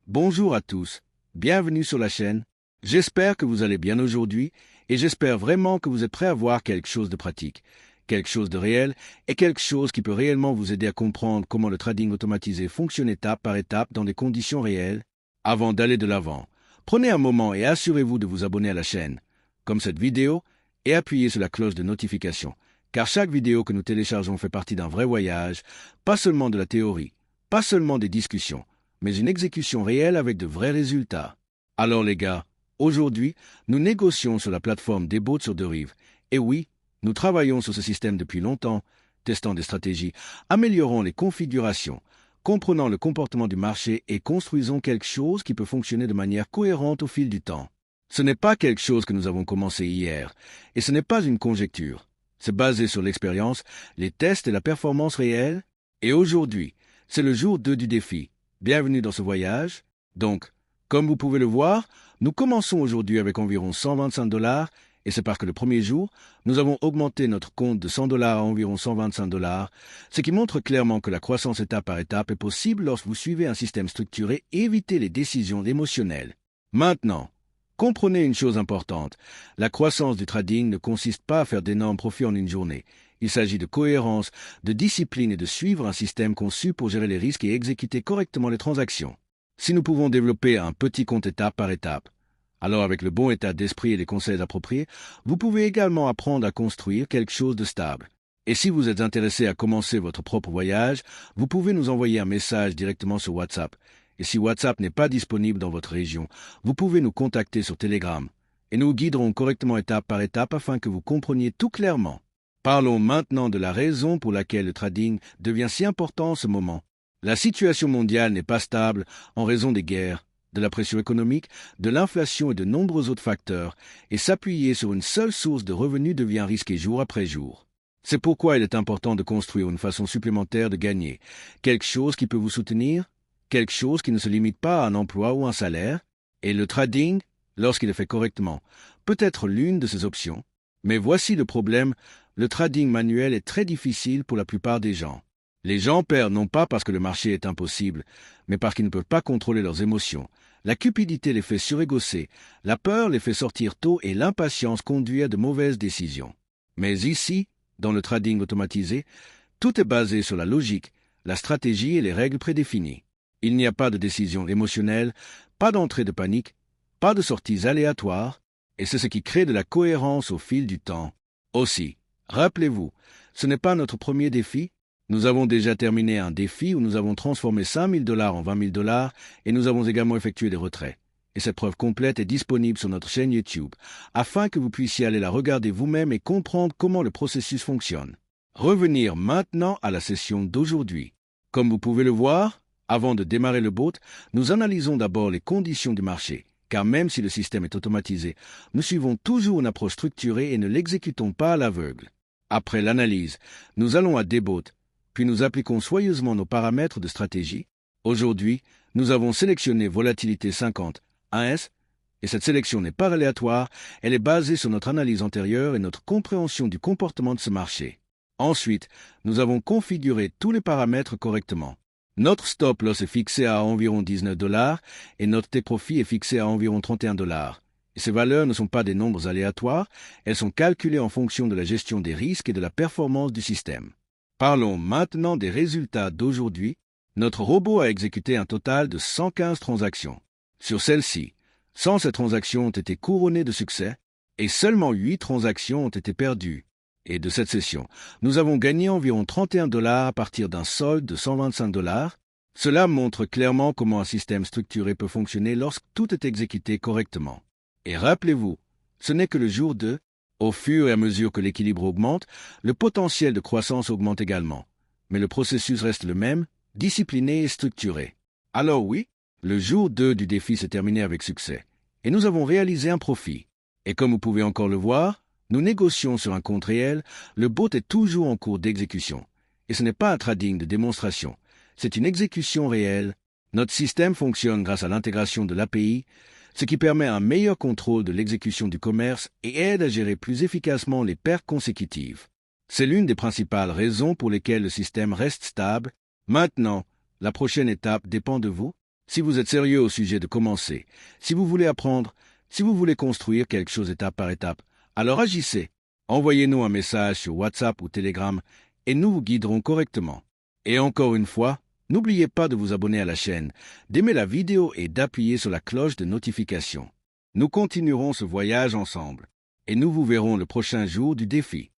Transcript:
Bonjour à tous, bienvenue sur la chaîne. J'espère que vous allez bien aujourd'hui et j'espère vraiment que vous êtes prêts à voir quelque chose de pratique, quelque chose de réel et quelque chose qui peut réellement vous aider à comprendre comment le trading automatisé fonctionne étape par étape dans des conditions réelles. Avant d'aller de l'avant, prenez un moment et assurez-vous de vous abonner à la chaîne, comme cette vidéo, et appuyez sur la cloche de notification, car chaque vidéo que nous téléchargeons fait partie d'un vrai voyage, pas seulement de la théorie, pas seulement des discussions, mais une exécution réelle avec de vrais résultats. Alors les gars, aujourd'hui, nous négocions sur la plateforme Deboat sur deux rives. Et oui, nous travaillons sur ce système depuis longtemps, testant des stratégies, améliorant les configurations, comprenant le comportement du marché et construisons quelque chose qui peut fonctionner de manière cohérente au fil du temps. Ce n'est pas quelque chose que nous avons commencé hier, et ce n'est pas une conjecture. C'est basé sur l'expérience, les tests et la performance réelle. Et aujourd'hui, c'est le jour 2 du défi. Bienvenue dans ce voyage. Donc, comme vous pouvez le voir, nous commençons aujourd'hui avec environ $125 et c'est parce que le premier jour, nous avons augmenté notre compte de $100 à environ $125, ce qui montre clairement que la croissance étape par étape est possible lorsque vous suivez un système structuré et évitez les décisions émotionnelles. Maintenant, comprenez une chose importante. La croissance du trading ne consiste pas à faire d'énormes profits en une journée. Il s'agit de cohérence, de discipline et de suivre un système conçu pour gérer les risques et exécuter correctement les transactions. Si nous pouvons développer un petit compte étape par étape, alors avec le bon état d'esprit et les conseils appropriés, vous pouvez également apprendre à construire quelque chose de stable. Et si vous êtes intéressé à commencer votre propre voyage, vous pouvez nous envoyer un message directement sur WhatsApp. Et si WhatsApp n'est pas disponible dans votre région, vous pouvez nous contacter sur Telegram. Et nous guiderons correctement étape par étape afin que vous compreniez tout clairement. Parlons maintenant de la raison pour laquelle le trading devient si important en ce moment. La situation mondiale n'est pas stable en raison des guerres, de la pression économique, de l'inflation et de nombreux autres facteurs, et s'appuyer sur une seule source de revenus devient risqué jour après jour. C'est pourquoi il est important de construire une façon supplémentaire de gagner, quelque chose qui peut vous soutenir, quelque chose qui ne se limite pas à un emploi ou un salaire, et le trading, lorsqu'il est fait correctement, peut être l'une de ces options. Mais voici le problème, le trading manuel est très difficile pour la plupart des gens. Les gens perdent non pas parce que le marché est impossible, mais parce qu'ils ne peuvent pas contrôler leurs émotions. La cupidité les fait surégosser, la peur les fait sortir tôt et l'impatience conduit à de mauvaises décisions. Mais ici, dans le trading automatisé, tout est basé sur la logique, la stratégie et les règles prédéfinies. Il n'y a pas de décision émotionnelle, pas d'entrée de panique, pas de sorties aléatoires, et c'est ce qui crée de la cohérence au fil du temps. Aussi, rappelez-vous, ce n'est pas notre premier défi. Nous avons déjà terminé un défi où nous avons transformé $5 000 en $20 000 et nous avons également effectué des retraits. Et cette preuve complète est disponible sur notre chaîne YouTube, afin que vous puissiez aller la regarder vous-même et comprendre comment le processus fonctionne. Revenir maintenant à la session d'aujourd'hui. Comme vous pouvez le voir, avant de démarrer le boat, nous analysons d'abord les conditions du marché, car même si le système est automatisé, nous suivons toujours une approche structurée et ne l'exécutons pas à l'aveugle. Après l'analyse, nous allons à Deboat, puis nous appliquons soigneusement nos paramètres de stratégie. Aujourd'hui, nous avons sélectionné volatilité 50, 1S, et cette sélection n'est pas aléatoire, elle est basée sur notre analyse antérieure et notre compréhension du comportement de ce marché. Ensuite, nous avons configuré tous les paramètres correctement. Notre stop loss est fixé à environ $19 et notre take-profit est fixé à environ $31. Et ces valeurs ne sont pas des nombres aléatoires, elles sont calculées en fonction de la gestion des risques et de la performance du système. Parlons maintenant des résultats d'aujourd'hui. Notre robot a exécuté un total de 115 transactions. Sur celles-ci, 107 transactions ont été couronnées de succès et seulement 8 transactions ont été perdues. Et de cette session, nous avons gagné environ $31 à partir d'un solde de $125. Cela montre clairement comment un système structuré peut fonctionner lorsque tout est exécuté correctement. Et rappelez-vous, ce n'est que le jour 2. Au fur et à mesure que l'équilibre augmente, le potentiel de croissance augmente également. Mais le processus reste le même, discipliné et structuré. Alors oui, le jour 2 du défi s'est terminé avec succès. Et nous avons réalisé un profit. Et comme vous pouvez encore le voir, nous négocions sur un compte réel, le bot est toujours en cours d'exécution. Et ce n'est pas un trading de démonstration, c'est une exécution réelle. Notre système fonctionne grâce à l'intégration de l'API, ce qui permet un meilleur contrôle de l'exécution du commerce et aide à gérer plus efficacement les pertes consécutives. C'est l'une des principales raisons pour lesquelles le système reste stable. Maintenant, la prochaine étape dépend de vous. Si vous êtes sérieux au sujet de commencer, si vous voulez apprendre, si vous voulez construire quelque chose étape par étape, alors agissez. Envoyez-nous un message sur WhatsApp ou Telegram et nous vous guiderons correctement. Et encore une fois, n'oubliez pas de vous abonner à la chaîne, d'aimer la vidéo et d'appuyer sur la cloche de notification. Nous continuerons ce voyage ensemble et nous vous verrons le prochain jour du défi.